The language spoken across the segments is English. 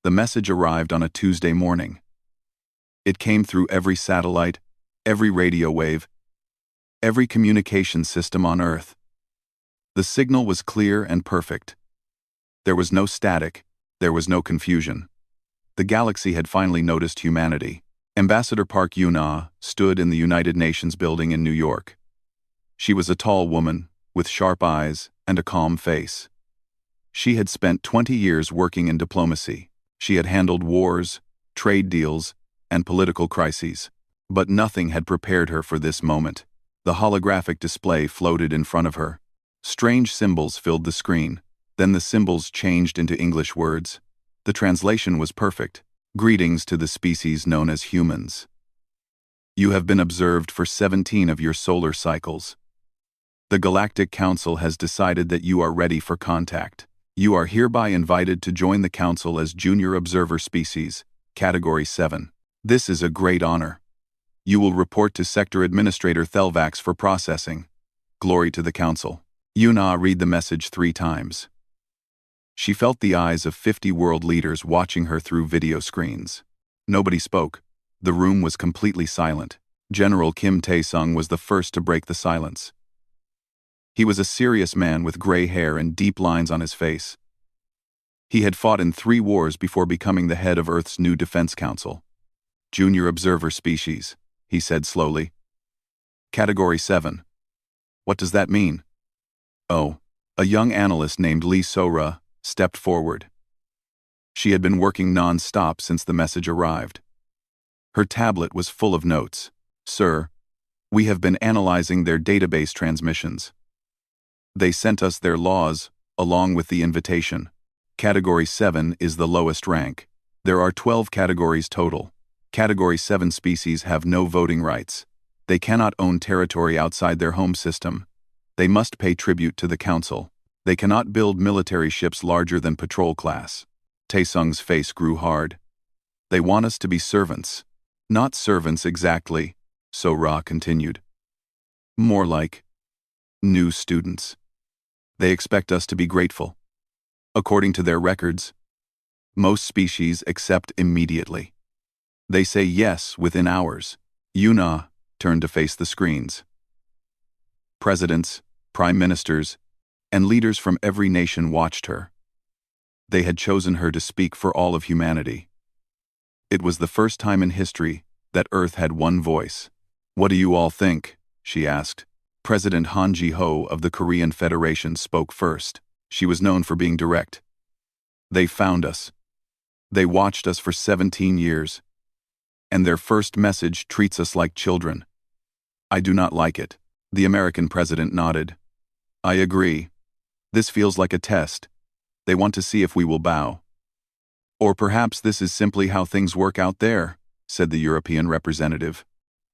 The message arrived on a Tuesday morning. It came through every satellite, every radio wave, every communication system on Earth. The signal was clear and perfect. There was no static, there was no confusion. The galaxy had finally noticed humanity. Ambassador Park Yuna stood in the United Nations building in New York. She was a tall woman, with sharp eyes and a calm face. She had spent 20 years working in diplomacy. She had handled wars, trade deals, and political crises. But nothing had prepared her for this moment. The holographic display floated in front of her. Strange symbols filled the screen. Then the symbols changed into English words. The translation was perfect. Greetings to the species known as humans. You have been observed for 17 of your solar cycles. The Galactic Council has decided that you are ready for contact. You are hereby invited to join the Council as Junior Observer Species, Category 7. This is a great honor. You will report to Sector Administrator Thelvax for processing. Glory to the Council. Yuna read the message 3 times. She felt the eyes of 50 world leaders watching her through video screens. Nobody spoke. The room was completely silent. General Kim Tae-sung was the first to break the silence. He was a serious man with gray hair and deep lines on his face. He had fought in 3 wars before becoming the head of Earth's new Defense Council. Junior Observer Species, he said slowly. Category 7. What does that mean? Oh, a young analyst named Lee Sora stepped forward. She had been working non-stop since the message arrived. Her tablet was full of notes. Sir, we have been analyzing their database transmissions. They sent us their laws, along with the invitation. Category 7 is the lowest rank. There are 12 categories total. Category 7 species have no voting rights. They cannot own territory outside their home system. They must pay tribute to the Council. They cannot build military ships larger than patrol class. Tae-sung's face grew hard. They want us to be servants. Not servants exactly, so Ra continued. More like new students. They expect us to be grateful. According to their records, most species accept immediately. They say yes within hours. Yuna turned to face the screens. Presidents, prime ministers, and leaders from every nation watched her. They had chosen her to speak for all of humanity. It was the first time in history that Earth had one voice. What do you all think? She asked. President Han Ji-ho of the Korean Federation spoke first. She was known for being direct. They found us. They watched us for 17 years. And their first message treats us like children. I do not like it. The American president nodded. I agree. This feels like a test. They want to see if we will bow. Or perhaps this is simply how things work out there, said the European representative.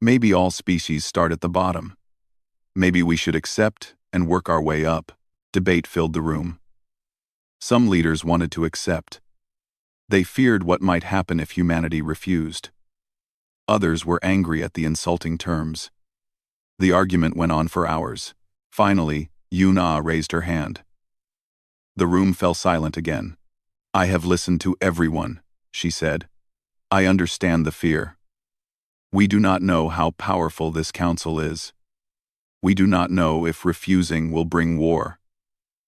Maybe all species start at the bottom. Maybe we should accept and work our way up. Debate filled the room. Some leaders wanted to accept. They feared what might happen if humanity refused. Others were angry at the insulting terms. The argument went on for hours. Finally, Yuna raised her hand. The room fell silent again. I have listened to everyone, she said. I understand the fear. We do not know how powerful this council is. We do not know if refusing will bring war.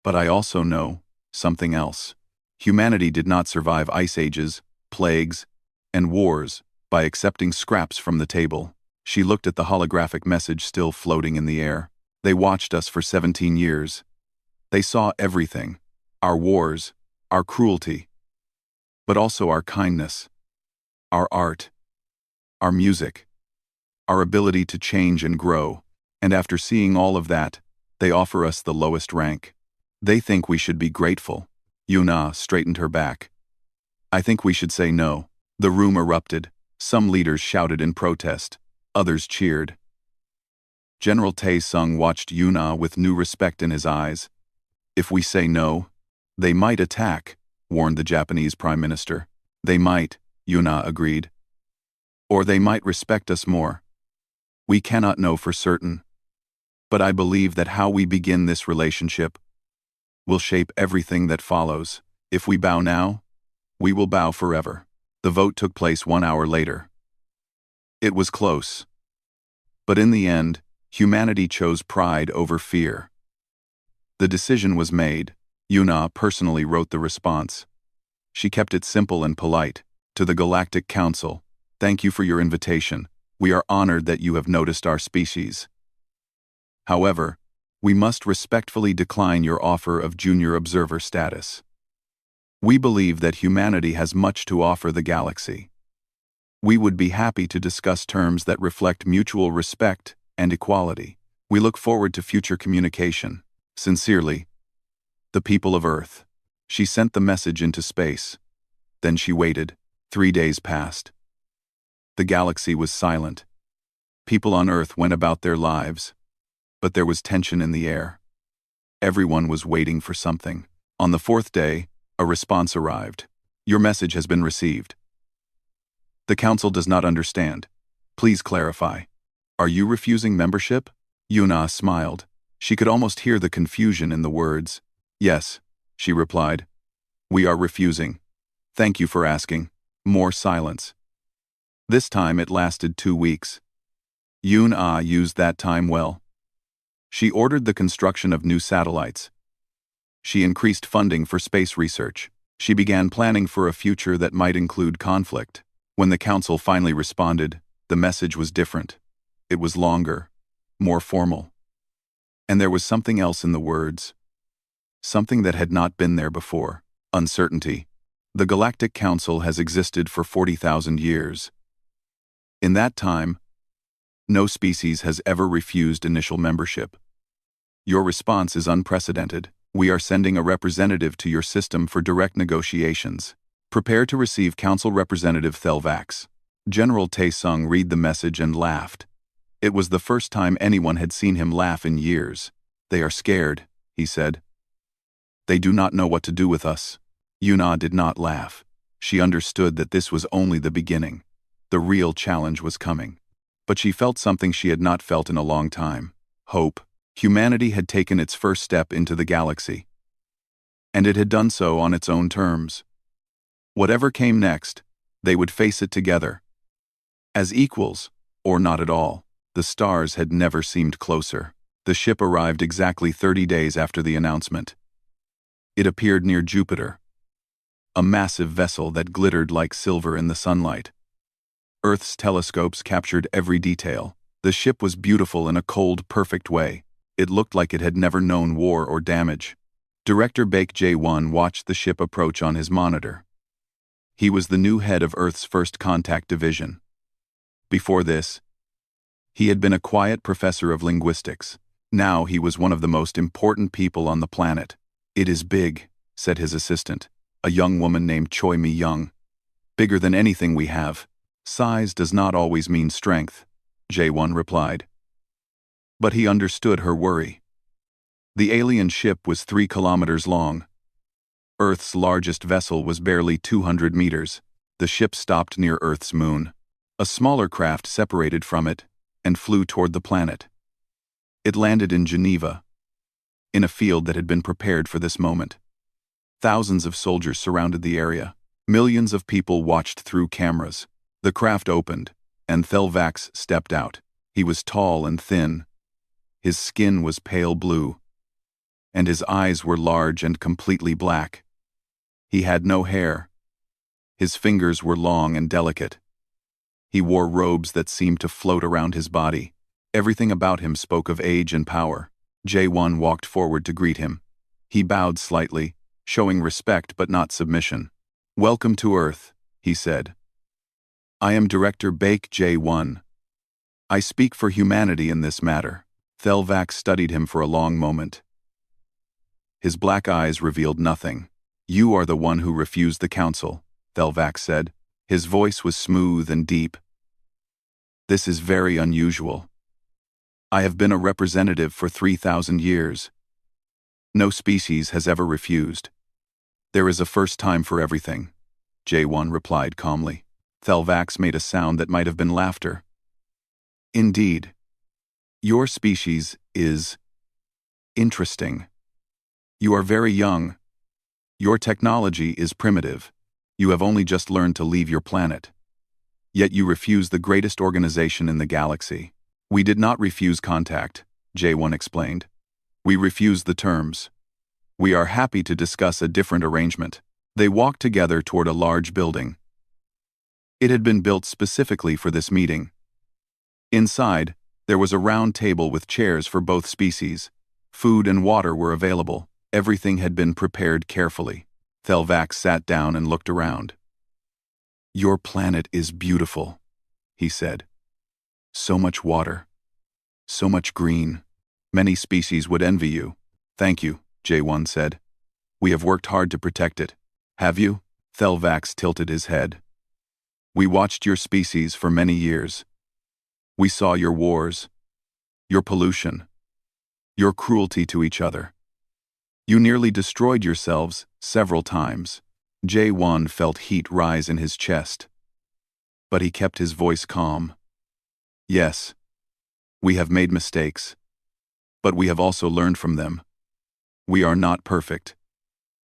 But I also know something else. Humanity did not survive ice ages, plagues, and wars by accepting scraps from the table. She looked at the holographic message still floating in the air. They watched us for 17 years. They saw everything. Our wars, our cruelty, but also our kindness, our art, our music, our ability to change and grow. And after seeing all of that, they offer us the lowest rank. They think we should be grateful. Yuna straightened her back. I think we should say no. The room erupted. Some leaders shouted in protest. Others cheered. General Tae-sung watched Yuna with new respect in his eyes. If we say no, they might attack, warned the Japanese Prime Minister. They might, Yuna agreed. Or they might respect us more. We cannot know for certain. But I believe that how we begin this relationship will shape everything that follows. If we bow now, We will bow forever. The vote took place 1 hour later. It was close. But in the end, humanity chose pride over fear. The decision was made. Yuna personally wrote the response. She kept it simple and polite. To the Galactic Council, thank you for your invitation. We are honored that you have noticed our species. However, we must respectfully decline your offer of junior observer status. We believe that humanity has much to offer the galaxy. We would be happy to discuss terms that reflect mutual respect and equality. We look forward to future communication. Sincerely, the people of Earth. She sent the message into space. Then she waited. 3 days passed. The galaxy was silent. People on Earth went about their lives. But there was tension in the air. Everyone was waiting for something. On the 4th day, a response arrived. Your message has been received. The Council does not understand. Please clarify. Are you refusing membership? Yuna smiled. She could almost hear the confusion in the words. Yes, she replied. We are refusing. Thank you for asking. More silence. This time it lasted 2 weeks. Yuna used that time well. She ordered the construction of new satellites. She increased funding for space research. She began planning for a future that might include conflict. When the Council finally responded, the message was different. It was longer, more formal. And there was something else in the words. Something that had not been there before. Uncertainty. The Galactic Council has existed for 40,000 years. In that time, no species has ever refused initial membership. Your response is unprecedented. We are sending a representative to your system for direct negotiations. Prepare to receive Council Representative Thelvax. General Taesung read the message and laughed. It was the first time anyone had seen him laugh in years. They are scared, he said. They do not know what to do with us. Yuna did not laugh. She understood that this was only the beginning. The real challenge was coming. But she felt something she had not felt in a long time. Hope. Humanity had taken its first step into the galaxy. And it had done so on its own terms. Whatever came next, they would face it together. As equals, or not at all. The stars had never seemed closer. The ship arrived exactly 30 days after the announcement. It appeared near Jupiter. A massive vessel that glittered like silver in the sunlight. Earth's telescopes captured every detail. The ship was beautiful in a cold, perfect way. It looked like it had never known war or damage. Director Baek Jae-won watched the ship approach on his monitor. He was the new head of Earth's First Contact Division. Before this, he had been a quiet professor of linguistics. Now he was one of the most important people on the planet. It is big, said his assistant, a young woman named Choi Mi-young. Bigger than anything we have. Size does not always mean strength, Jae-won replied. But he understood her worry. The alien ship was 3 kilometers long. Earth's largest vessel was barely 200 meters. The ship stopped near Earth's moon. A smaller craft separated from it and flew toward the planet. It landed in Geneva, in a field that had been prepared for this moment. Thousands of soldiers surrounded the area. Millions of people watched through cameras. The craft opened, and Thelvax stepped out. He was tall and thin. His skin was pale blue, and his eyes were large and completely black. He had no hair. His fingers were long and delicate. He wore robes that seemed to float around his body. Everything about him spoke of age and power. Jae-won walked forward to greet him. He bowed slightly, showing respect but not submission. Welcome to Earth, he said. I am Director Baek Jae-won. I speak for humanity in this matter. Thelvax studied him for a long moment. His black eyes revealed nothing. You are the one who refused the council, Thelvax said. His voice was smooth and deep. This is very unusual. I have been a representative for 3,000 years. No species has ever refused. There is a first time for everything, Jae-won replied calmly. Thelvax made a sound that might have been laughter. Indeed. Your species is interesting. You are very young. Your technology is primitive. You have only just learned to leave your planet. Yet you refuse the greatest organization in the galaxy. We did not refuse contact, J1 explained. We refused the terms. We are happy to discuss a different arrangement. They walked together toward a large building. It had been built specifically for this meeting. Inside, there was a round table with chairs for both species. Food and water were available. Everything had been prepared carefully. Thelvax sat down and looked around. Your planet is beautiful, he said. So much water. So much green. Many species would envy you. Thank you, J1 said. We have worked hard to protect it. Have you? Thelvax tilted his head. We watched your species for many years. We saw your wars, your pollution, your cruelty to each other. You nearly destroyed yourselves several times. J1 felt heat rise in his chest. But he kept his voice calm. Yes, we have made mistakes, but we have also learned from them. We are not perfect,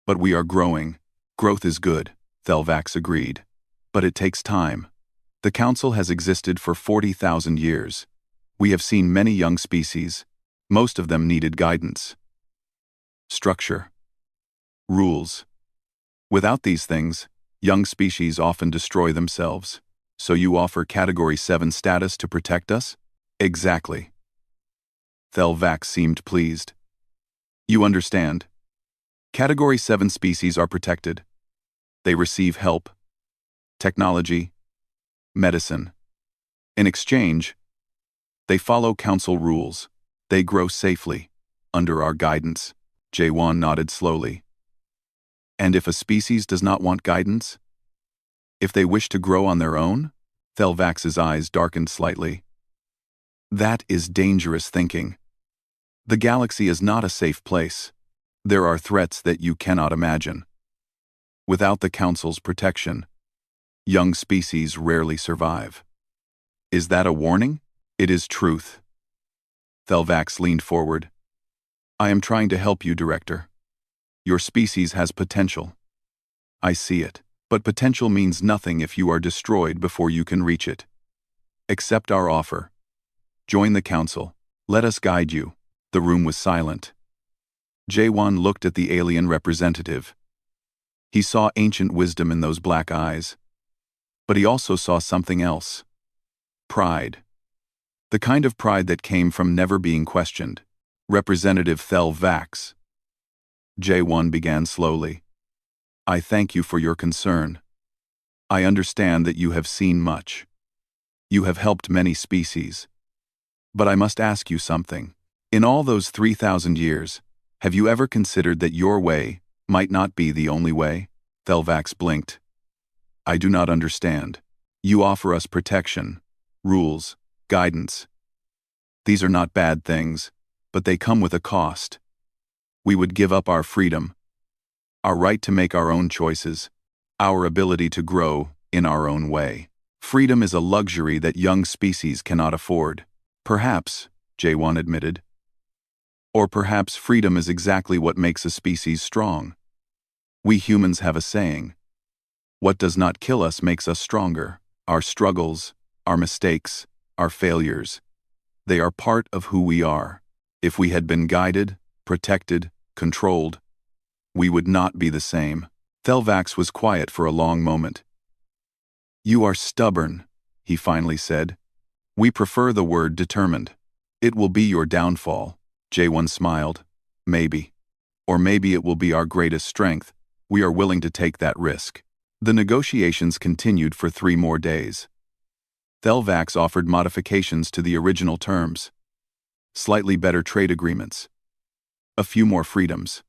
but we are growing. Growth is good, Thelvax agreed. But it takes time. The Council has existed for 40,000 years. We have seen many young species. Most of them needed guidance. Structure. Rules. Without these things, young species often destroy themselves. So you offer Category 7 status to protect us? Exactly. Thelvax seemed pleased. You understand. Category 7 species are protected. They receive help, technology, medicine. In exchange, they follow Council rules. They grow safely, under our guidance. J1 nodded slowly. And if a species does not want guidance? If they wish to grow on their own? Thelvax's eyes darkened slightly. That is dangerous thinking. The galaxy is not a safe place. There are threats that you cannot imagine. Without the Council's protection, young species rarely survive. Is that a warning? It is truth. Thelvax leaned forward. I am trying to help you, Director. Your species has potential. I see it, but potential means nothing if you are destroyed before you can reach it. Accept our offer. Join the Council. Let us guide you. The room was silent. J1 looked at the alien representative. He saw ancient wisdom in those black eyes. But he also saw something else. Pride. The kind of pride that came from never being questioned. Representative Thelvax. J1 began slowly. I thank you for your concern. I understand that you have seen much. You have helped many species. But I must ask you something. In all those 3,000 years, have you ever considered that your way might not be the only way? Thelvax blinked. I do not understand. You offer us protection, rules, guidance. These are not bad things, but they come with a cost. We would give up our freedom, our right to make our own choices, our ability to grow in our own way. Freedom is a luxury that young species cannot afford. Perhaps, J1 admitted. Or perhaps freedom is exactly what makes a species strong. We humans have a saying. What does not kill us makes us stronger. Our struggles, our mistakes, our failures. They are part of who we are. If we had been guided, protected, controlled, we would not be the same. Thelvax was quiet for a long moment. You are stubborn, he finally said. We prefer the word determined. It will be your downfall. J1 smiled. Maybe. Or maybe it will be our greatest strength. We are willing to take that risk. The negotiations continued for 3 more days. Thelvax offered modifications to the original terms. Slightly better trade agreements. A few more freedoms.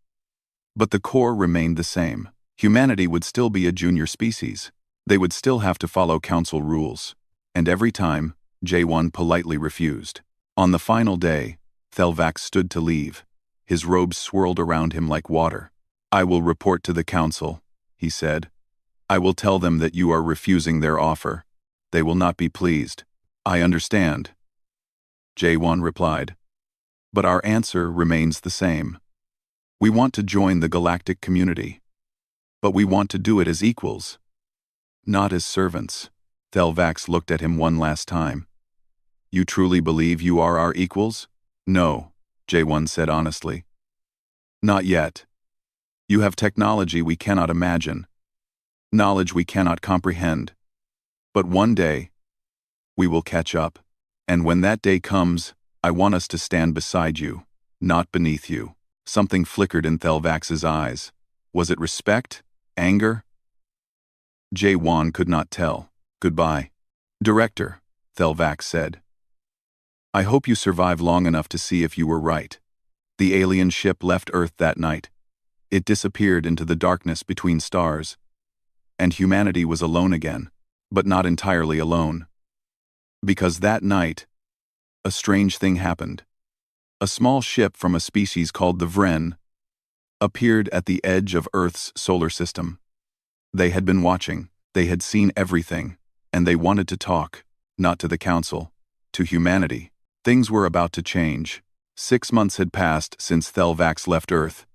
But the core remained the same. Humanity would still be a junior species. They would still have to follow Council rules. And every time, J1 politely refused. On the final day, Thelvax stood to leave. His robes swirled around him like water. I will report to the Council, he said. I will tell them that you are refusing their offer. They will not be pleased. I understand. J1 replied. But our answer remains the same. We want to join the galactic community. But we want to do it as equals, not as servants. Thelvax looked at him one last time. You truly believe you are our equals? No, J1 said honestly. Not yet. You have technology we cannot imagine, knowledge we cannot comprehend. But one day, we will catch up. And when that day comes, I want us to stand beside you, not beneath you. Something flickered in Thelvax's eyes. Was it respect? Anger? J1 could not tell. Goodbye, Director, Thelvax said. I hope you survive long enough to see if you were right. The alien ship left Earth that night. It disappeared into the darkness between stars. And humanity was alone again, but not entirely alone. Because that night, a strange thing happened. A small ship from a species called the Vren appeared at the edge of Earth's solar system. They had been watching, they had seen everything, and they wanted to talk, not to the Council, to humanity. Things were about to change. 6 months had passed since Thelvax left Earth.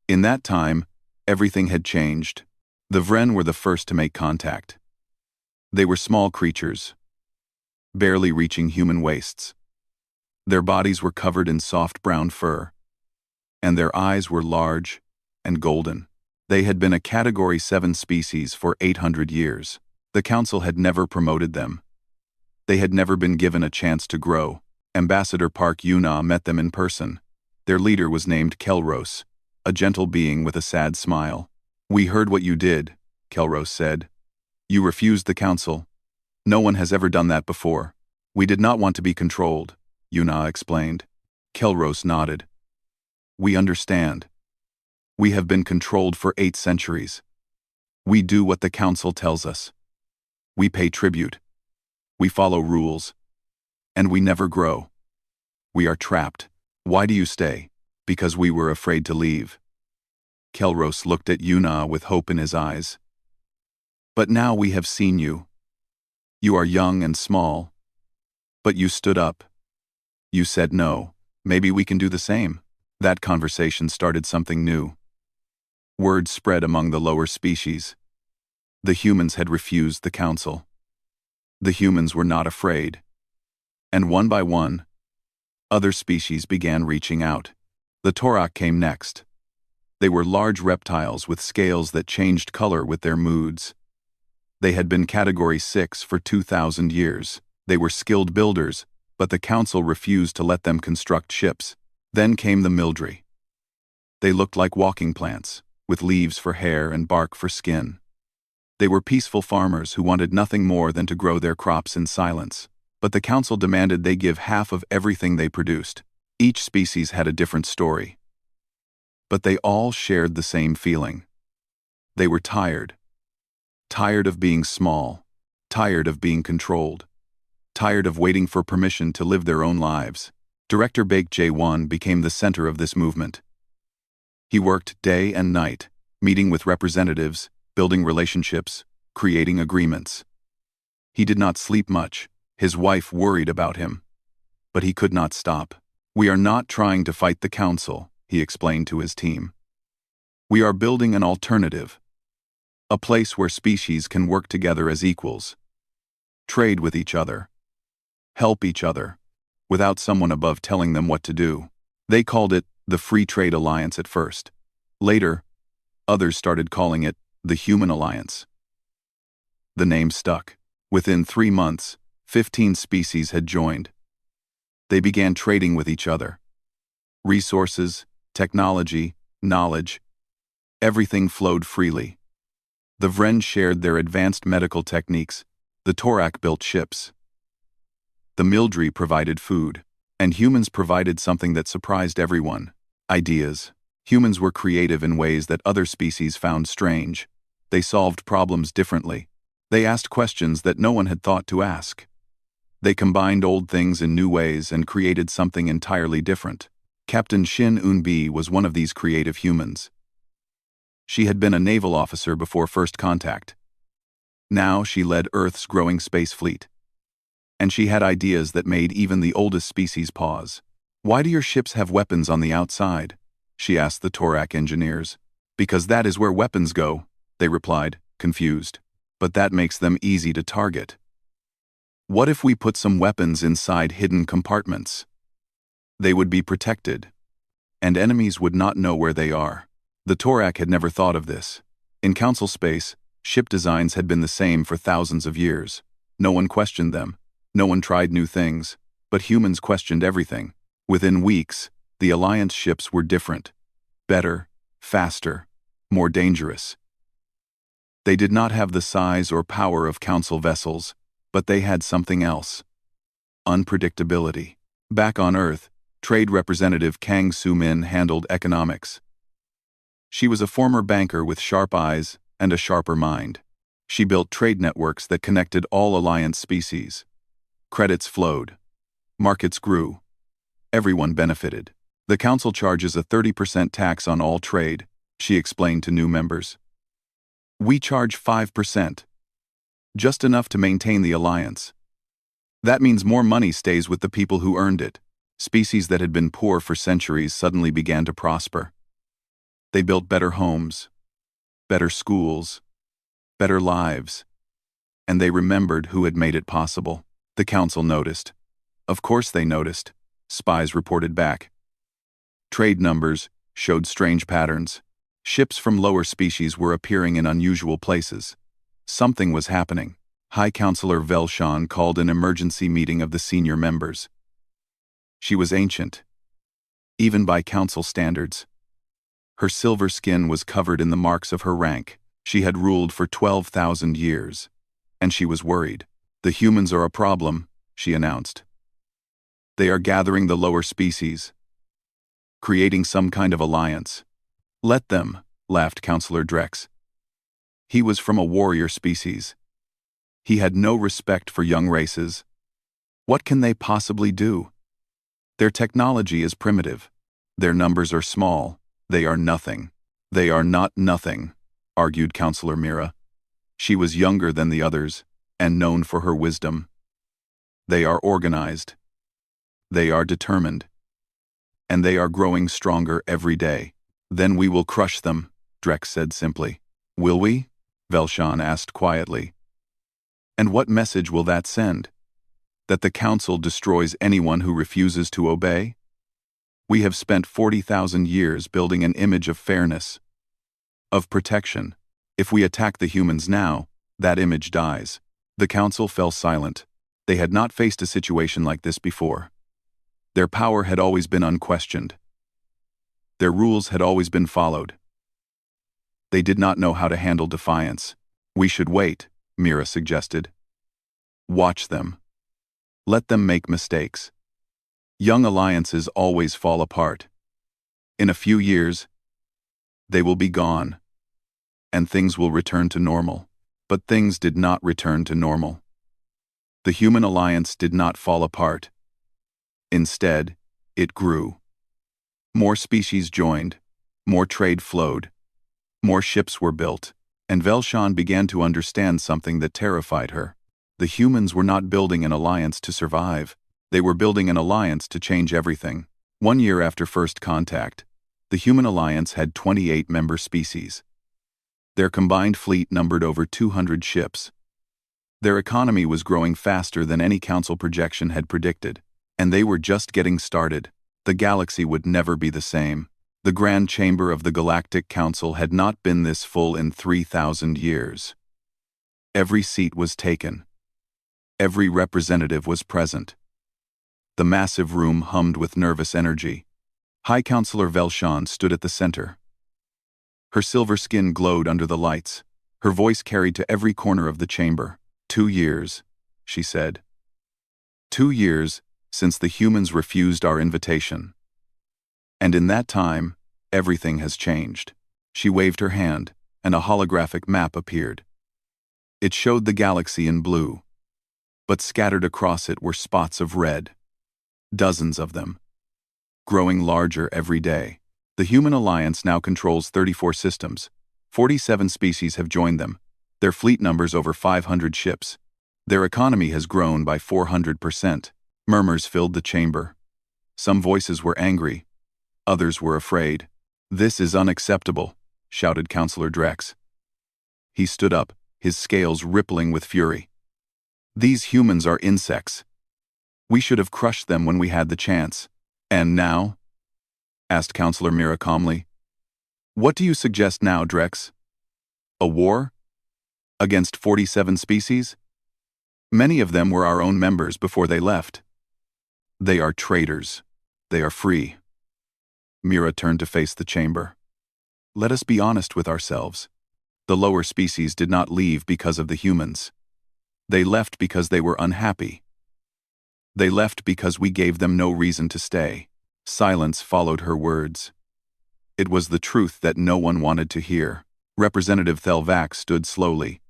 In that time, everything had changed. The Vren were the first to make contact. They were small creatures, barely reaching human waists. Their bodies were covered in soft brown fur, and their eyes were large and golden. They had been a Category 7 species for 800 years. The Council had never promoted them. They had never been given a chance to grow. Ambassador Park Yuna met them in person. Their leader was named Kelros, a gentle being with a sad smile. We heard what you did, Kelros said. You refused the Council. No one has ever done that before. We did not want to be controlled, Yuna explained. Kelros nodded. We understand. We have been controlled for 8 centuries. We do what the Council tells us. We pay tribute. We follow rules. And we never grow. We are trapped. Why do you stay? Because we were afraid to leave. Kelros looked at Yuna with hope in his eyes. But now we have seen you. You are young and small. But you stood up. You said no. Maybe we can do the same. That conversation started something new. Word spread among the lower species. The humans had refused the Council. The humans were not afraid. And one by one, other species began reaching out. The Torak came next. They were large reptiles with scales that changed color with their moods. They had been Category 6 for 2,000 years. They were skilled builders, but the Council refused to let them construct ships. Then came the Mildri. They looked like walking plants, with leaves for hair and bark for skin. They were peaceful farmers who wanted nothing more than to grow their crops in silence. But the Council demanded they give half of everything they produced. Each species had a different story. But they all shared the same feeling. They were tired. Tired of being small. Tired of being controlled. Tired of waiting for permission to live their own lives. Director Bake J1 became the center of this movement. He worked day and night, meeting with representatives, building relationships, creating agreements. He did not sleep much. His wife worried about him. But he could not stop. We are not trying to fight the Council, he explained to his team. We are building an alternative. A place where species can work together as equals. Trade with each other. Help each other. Without someone above telling them what to do. They called it the Free Trade Alliance at first. Later, others started calling it the Human Alliance. The name stuck. Within 3 months, 15 species had joined. They began trading with each other. Resources, technology, knowledge, everything flowed freely. The Vren shared their advanced medical techniques. The Torak built ships. The Mildri provided food. And humans provided something that surprised everyone: ideas. Humans were creative in ways that other species found strange. They solved problems differently. They asked questions that no one had thought to ask. They combined old things in new ways and created something entirely different. Captain Shin Eun-bi was one of these creative humans. She had been a naval officer before first contact. Now she led Earth's growing space fleet. And she had ideas that made even the oldest species pause. Why do your ships have weapons on the outside? She asked the Torak engineers. Because that is where weapons go, they replied, confused. But that makes them easy to target. What if we put some weapons inside hidden compartments? They would be protected, and enemies would not know where they are. The Torak had never thought of this. In Council space, ship designs had been the same for thousands of years. No one questioned them. No one tried new things. But humans questioned everything. Within weeks, the Alliance ships were different. Better, faster, more dangerous. They did not have the size or power of Council vessels, but they had something else. Unpredictability. Back on Earth, Trade Representative Kang Soo-min handled economics. She was a former banker with sharp eyes and a sharper mind. She built trade networks that connected all Alliance species. Credits flowed. Markets grew. Everyone benefited. The Council charges a 30% tax on all trade, she explained to new members. We charge 5%. Just enough to maintain the Alliance. That means more money stays with the people who earned it. Species that had been poor for centuries suddenly began to prosper. They built better homes, better schools, better lives. And they remembered who had made it possible. The Council noticed. Of course they noticed. Spies reported back. Trade numbers showed strange patterns. Ships from lower species were appearing in unusual places. Something was happening. High Counselor Velshan called an emergency meeting of the senior members. She was ancient, even by Council standards. Her silver skin was covered in the marks of her rank. She had ruled for 12,000 years. And she was worried. The humans are a problem, she announced. They are gathering the lower species, creating some kind of alliance. Let them, laughed Counselor Drex. He was from a warrior species. He had no respect for young races. What can they possibly do? Their technology is primitive. Their numbers are small. They are nothing. They are not nothing, argued Counselor Mira. She was younger than the others, and known for her wisdom. They are organized. They are determined. And they are growing stronger every day. Then we will crush them, Drex said simply. Will we? Velshan asked quietly. And what message will that send? That the Council destroys anyone who refuses to obey? We have spent 40,000 years building an image of fairness, of protection. If we attack the humans now, that image dies. The Council fell silent. They had not faced a situation like this before. Their power had always been unquestioned. Their rules had always been followed. They did not know how to handle defiance. We should wait, Mira suggested. Watch them. Let them make mistakes. Young alliances always fall apart. In a few years, they will be gone, and things will return to normal. But things did not return to normal. The human alliance did not fall apart. Instead, it grew. More species joined, more trade flowed, more ships were built, and Velshan began to understand something that terrified her. The humans were not building an alliance to survive. They were building an alliance to change everything. 1 year after first contact, the human alliance had 28 member species. Their combined fleet numbered over 200 ships. Their economy was growing faster than any Council projection had predicted, and they were just getting started. The galaxy would never be the same. The Grand Chamber of the Galactic Council had not been this full in 3,000 years. Every seat was taken. Every representative was present. The massive room hummed with nervous energy. High Counselor Velshan stood at the center. Her silver skin glowed under the lights. Her voice carried to every corner of the chamber. 2 years, she said. 2 years since the humans refused our invitation. And in that time, everything has changed. She waved her hand, and a holographic map appeared. It showed the galaxy in blue, but scattered across it were spots of red. Dozens of them, growing larger every day. The Human Alliance now controls 34 systems. 47 species have joined them. Their fleet numbers over 500 ships. Their economy has grown by 400%. Murmurs filled the chamber. Some voices were angry. Others were afraid. This is unacceptable, shouted Counselor Drex. He stood up, his scales rippling with fury. These humans are insects. We should have crushed them when we had the chance. And now? Asked Counselor Mira calmly. What do you suggest now, Drex? A war? Against 47 species? Many of them were our own members before they left. They are traitors. They are free. Mira turned to face the chamber. Let us be honest with ourselves. The lower species did not leave because of the humans. They left because they were unhappy. They left because we gave them no reason to stay. Silence followed her words. It was the truth that no one wanted to hear. Representative Thelvax stood slowly.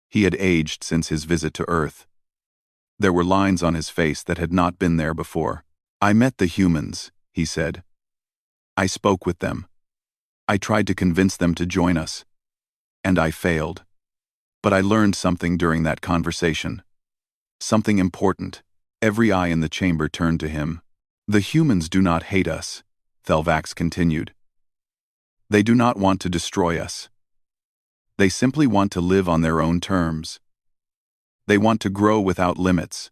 He had aged since his visit to Earth. There were lines on his face that had not been there before. I met the humans, he said. I spoke with them. I tried to convince them to join us. And I failed. But I learned something during that conversation. Something important. Every eye in the chamber turned to him. The humans do not hate us, Thelvax continued. They do not want to destroy us. They simply want to live on their own terms. They want to grow without limits,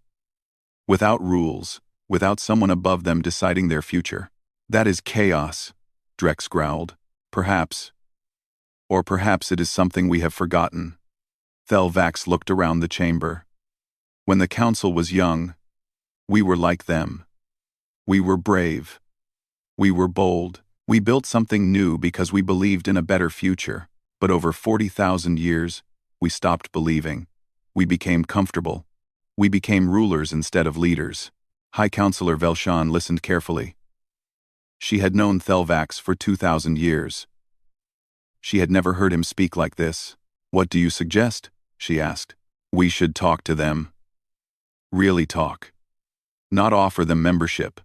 without rules, without someone above them deciding their future. That is chaos, Drex growled. Perhaps. Or perhaps it is something we have forgotten. Thelvax looked around the chamber. When the council was young, we were like them. We were brave. We were bold. We built something new because we believed in a better future. But over 40,000 years, we stopped believing. We became comfortable. We became rulers instead of leaders. High Counselor Velshan listened carefully. She had known Thelvax for 2,000 years. She had never heard him speak like this. What do you suggest? She asked. We should talk to them. Really talk. Not offer them membership.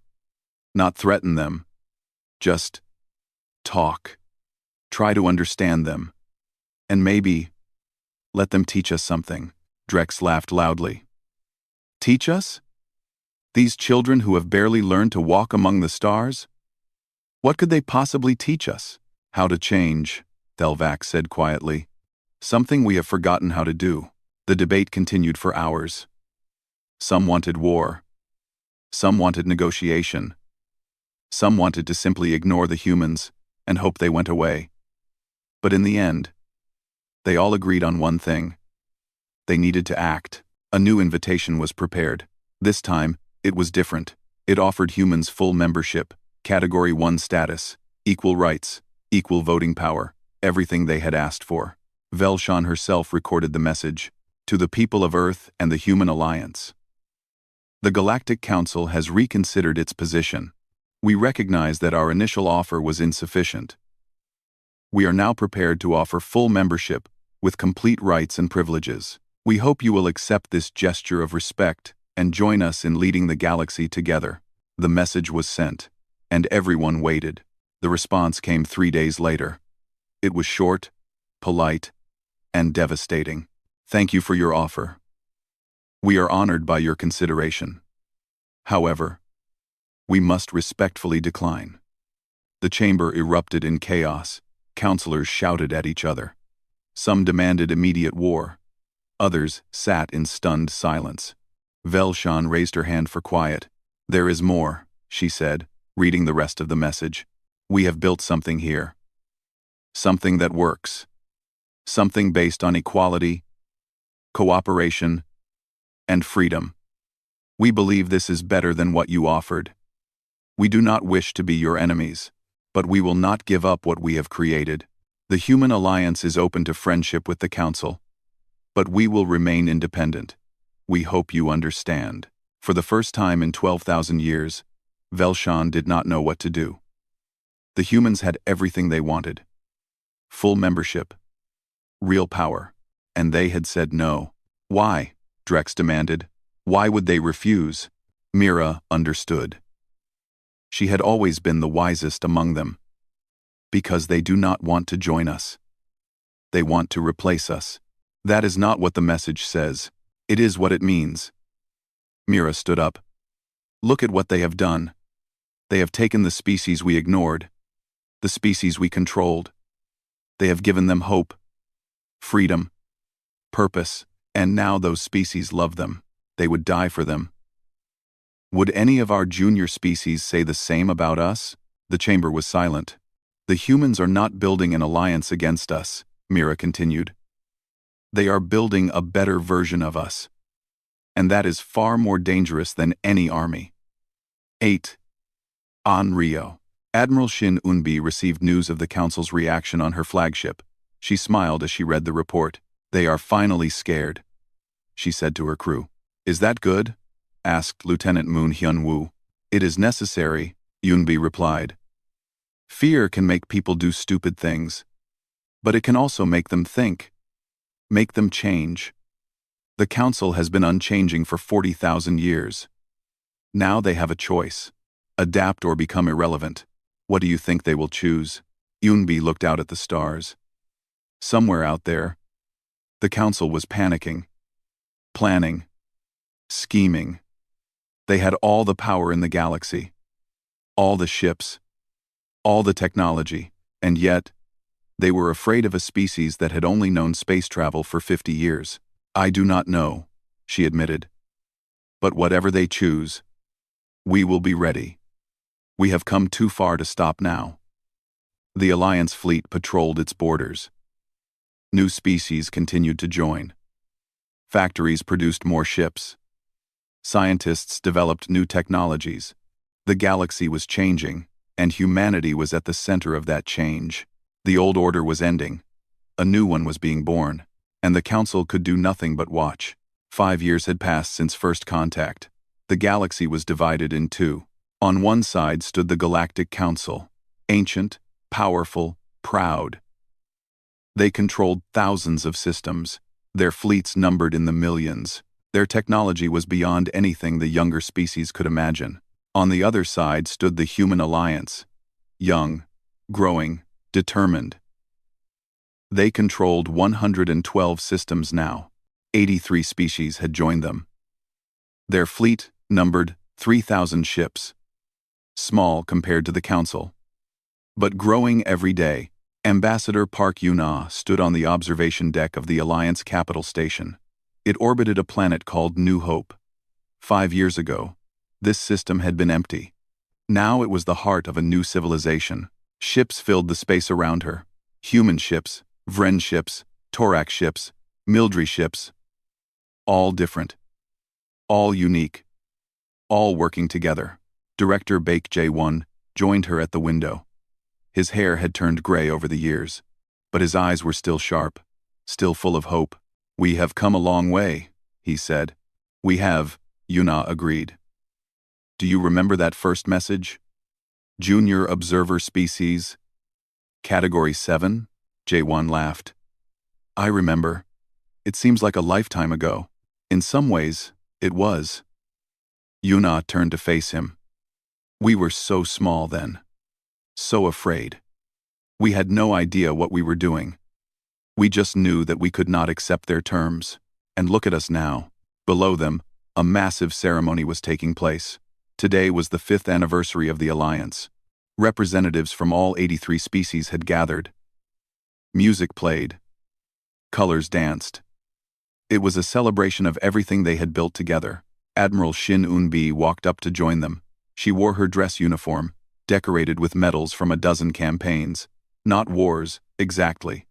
Not threaten them. Just talk. Try to understand them. And maybe let them teach us something. Drex laughed loudly. Teach us? These children who have barely learned to walk among the stars? What could they possibly teach us? How to change, Thelvax said quietly. Something we have forgotten how to do. The debate continued for hours. Some wanted war. Some wanted negotiation. Some wanted to simply ignore the humans and hope they went away. But in the end, they all agreed on one thing. They needed to act. A new invitation was prepared. This time, it was different. It offered humans full membership, Category 1 status, equal rights, equal voting power, everything they had asked for. Velshan herself recorded the message. To the people of Earth and the Human Alliance. The Galactic Council has reconsidered its position. We recognize that our initial offer was insufficient. We are now prepared to offer full membership with complete rights and privileges. We hope you will accept this gesture of respect and join us in leading the galaxy together. The message was sent, and everyone waited. The response came 3 days later. It was short, polite, and devastating. Thank you for your offer. We are honored by your consideration. However, we must respectfully decline. The chamber erupted in chaos. Counselors shouted at each other. Some demanded immediate war. Others sat in stunned silence. Velshan raised her hand for quiet. There is more, she said, reading the rest of the message. We have built something here. Something that works. Something based on equality, cooperation, and freedom. We believe this is better than what you offered. We do not wish to be your enemies, but we will not give up what we have created. The Human Alliance is open to friendship with the Council, but we will remain independent. We hope you understand. For the first time in 12,000 years, Velshan did not know what to do. The humans had everything they wanted. Full membership. Real power. And they had said no. Why? Drex demanded. Why would they refuse? Mira understood. She had always been the wisest among them. Because they do not want to join us. They want to replace us. That is not what the message says. It is what it means. Mira stood up. Look at what they have done. They have taken the species we ignored, the species we controlled, They have given them hope, freedom, purpose, and now those species love them. They would die for them. Would any of our junior species say the same about us? The chamber was silent. The humans are not building an alliance against us, Mira continued. They are building a better version of us. And that is far more dangerous than any army. 8. On Rio. Admiral Shin Unbi received news of the Council's reaction on her flagship. She smiled as she read the report. They are finally scared, she said to her crew. Is that good? Asked Lieutenant Moon Hyun-woo. It is necessary, Yunbi replied. Fear can make people do stupid things, but it can also make them think, make them change. The Council has been unchanging for 40,000 years. Now they have a choice: adapt or become irrelevant. What do you think they will choose? Yunbi looked out at the stars. Somewhere out there, the Council was panicking, planning, scheming. They had all the power in the galaxy, all the ships, all the technology, and yet, they were afraid of a species that had only known space travel for 50 years. I do not know, she admitted. But whatever they choose, we will be ready. We have come too far to stop now. The Alliance fleet patrolled its borders. New species continued to join. Factories produced more ships. Scientists developed new technologies. The galaxy was changing, and humanity was at the center of that change. The old order was ending. A new one was being born, and the Council could do nothing but watch. 5 years had passed since first contact. The galaxy was divided in two. On one side stood the Galactic Council, ancient, powerful, proud. They controlled thousands of systems. Their fleets numbered in the millions. Their technology was beyond anything the younger species could imagine. On the other side stood the Human Alliance, young, growing, determined. They controlled 112 systems now. 83 species had joined them. Their fleet numbered 3,000 ships. Small compared to the Council, but growing every day. Ambassador Park Yuna stood on the observation deck of the Alliance capital station. It orbited a planet called New Hope. 5 years ago, this system had been empty. Now it was the heart of a new civilization. Ships filled the space around her. Human ships, Vren ships, Torak ships, Mildry ships. All different. All unique. All working together. Director Baek Jae-won joined her at the window. His hair had turned gray over the years, but his eyes were still sharp, still full of hope. We have come a long way, he said. We have, Yuna agreed. Do you remember that first message? Junior Observer Species? Category 7? Jae-won laughed. I remember. It seems like a lifetime ago. In some ways, it was. Yuna turned to face him. We were so small then. So afraid. We had no idea what we were doing. We just knew that we could not accept their terms. And look at us now. Below them, a massive ceremony was taking place. Today was the 5th anniversary of the Alliance. Representatives from all 83 species had gathered. Music played. Colors danced. It was a celebration of everything they had built together. Admiral Shin Eun-bi walked up to join them. She wore her dress uniform, decorated with medals from a dozen campaigns. Not wars, exactly.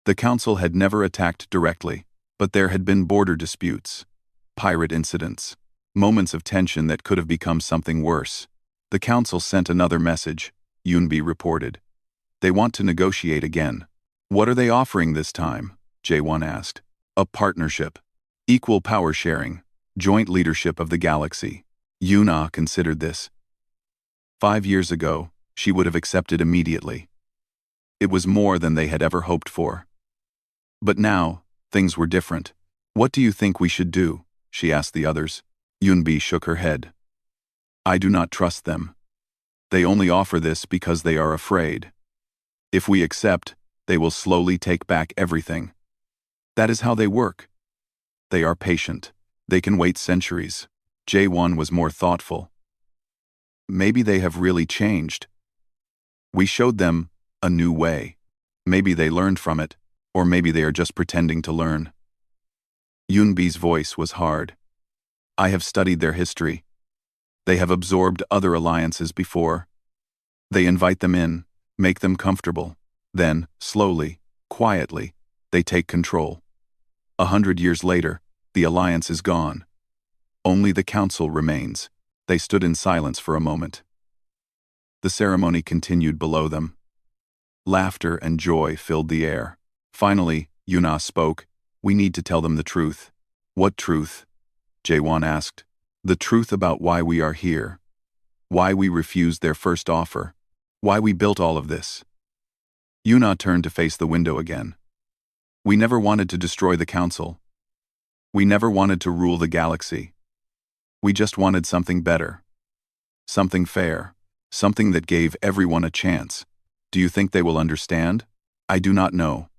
The Council had never attacked directly, but there had been border disputes, pirate incidents, moments of tension that could have become something worse. The Council sent another message, Eun-bi reported. They want to negotiate again. What are they offering this time? Jae-won asked. A partnership. Equal power sharing. Joint leadership of the galaxy. Yuna considered this. 5 years ago, she would have accepted immediately. It was more than they had ever hoped for. But now, things were different. What do you think we should do? She asked the others. Yunbi shook her head. I do not trust them. They only offer this because they are afraid. If we accept, they will slowly take back everything. That is how they work. They are patient. They can wait centuries. Jae-won was more thoughtful. Maybe they have really changed. We showed them a new way. Maybe they learned from it, or maybe they are just pretending to learn. Yunbi's voice was hard. I have studied their history. They have absorbed other alliances before. They invite them in, make them comfortable. Then, slowly, quietly, they take control. 100 years later, the alliance is gone. Only the council remains. They stood in silence for a moment. The ceremony continued below them. Laughter and joy filled the air. Finally, Yuna spoke. We need to tell them the truth. What truth? Jaewon asked. The truth about why we are here. Why we refused their first offer. Why we built all of this. Yuna turned to face the window again. We never wanted to destroy the council. We never wanted to rule the galaxy. We just wanted something better. Something fair. Something that gave everyone a chance. Do you think they will understand? I do not know.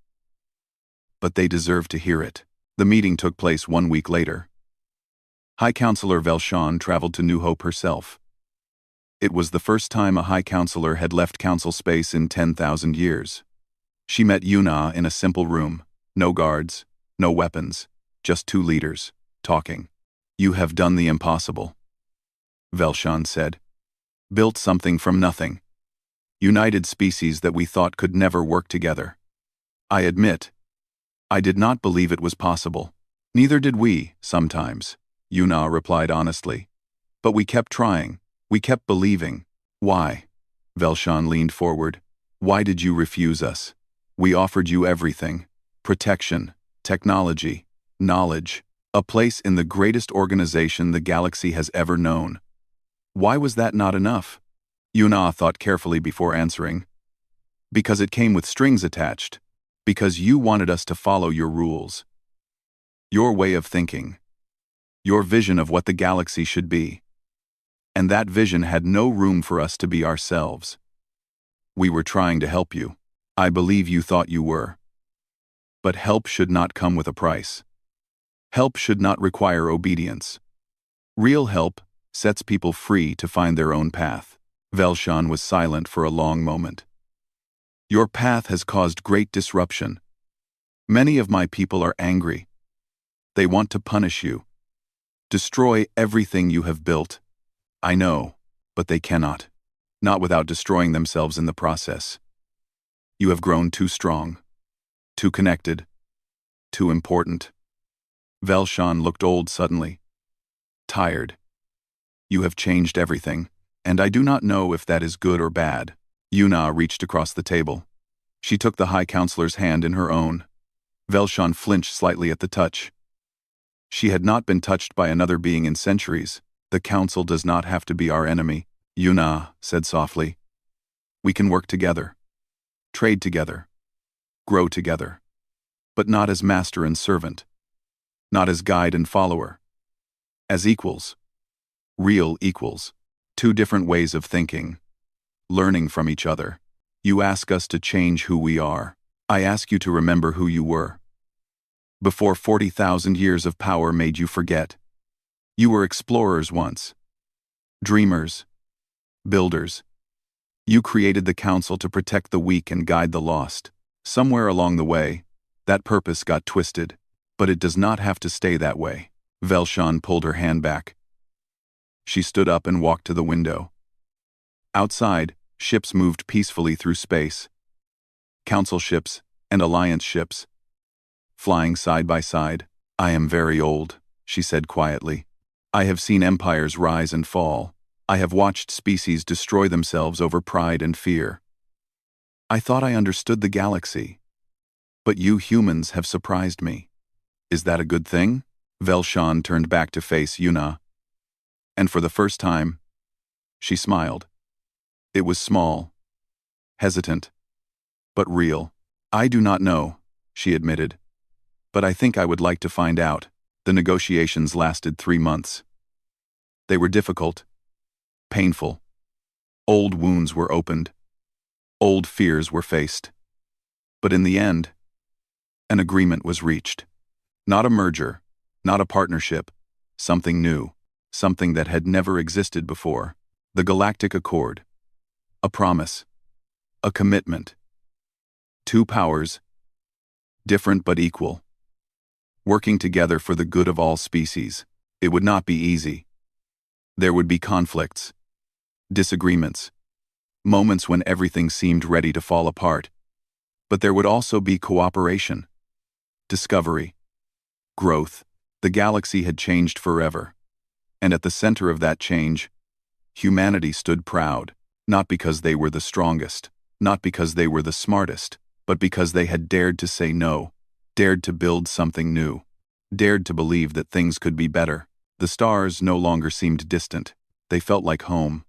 But they deserve to hear it. The meeting took place 1 week later. High Counselor Velshan traveled to New Hope herself. It was the first time a High Counselor had left council space in 10,000 years. She met Yuna in a simple room. No guards, no weapons, just two leaders, talking. You have done the impossible, Velshan said. Built something from nothing. United species that we thought could never work together. I admit, I did not believe it was possible. Neither did we, sometimes, Yuna replied honestly. But we kept trying. We kept believing. Why? Velshan leaned forward. Why did you refuse us? We offered you everything. Protection, technology, knowledge, a place in the greatest organization the galaxy has ever known. Why was that not enough? Yuna thought carefully before answering. Because it came with strings attached. Because you wanted us to follow your rules. Your way of thinking. Your vision of what the galaxy should be. And that vision had no room for us to be ourselves. We were trying to help you. I believe you thought you were. But help should not come with a price. Help should not require obedience. Real help sets people free to find their own path. Velshan was silent for a long moment. Your path has caused great disruption. Many of my people are angry. They want to punish you. Destroy everything you have built. I know, but they cannot. Not without destroying themselves in the process. You have grown too strong. Too connected. Too important. Velshan looked old suddenly. Tired. You have changed everything, and I do not know if that is good or bad. Yuna reached across the table. She took the High Counselor's hand in her own. Velshan flinched slightly at the touch. She had not been touched by another being in centuries. The council does not have to be our enemy, Yuna said softly. We can work together. Trade together. Grow together. But not as master and servant. Not as guide and follower. As equals. Real equals. Two different ways of thinking. Learning from each other. You ask us to change who we are. I ask you to remember who you were. Before 40,000 years of power made you forget. You were explorers once. Dreamers. Builders. You created the council to protect the weak and guide the lost. Somewhere along the way, that purpose got twisted. But it does not have to stay that way. Velshan pulled her hand back. She stood up and walked to the window. Outside, ships moved peacefully through space. Council ships and alliance ships. Flying side by side. I am very old, she said quietly. I have seen empires rise and fall. I have watched species destroy themselves over pride and fear. I thought I understood the galaxy. But you humans have surprised me. Is that a good thing? Velshan turned back to face Yuna. And for the first time, she smiled. It was small, hesitant, but real. I do not know, she admitted. But I think I would like to find out. The negotiations lasted 3 months. They were difficult, painful. Old wounds were opened. Old fears were faced. But in the end, an agreement was reached. Not a merger, not a partnership, something new, something that had never existed before. The Galactic Accord. A promise. A commitment. Two powers, different but equal, working together for the good of all species. It would not be easy. There would be conflicts, disagreements, moments when everything seemed ready to fall apart. But there would also be cooperation, discovery, growth. The galaxy had changed forever. And at the center of that change, humanity stood proud, not because they were the strongest, not because they were the smartest, but because they had dared to say no, dared to build something new, dared to believe that things could be better. The stars no longer seemed distant. They felt like home.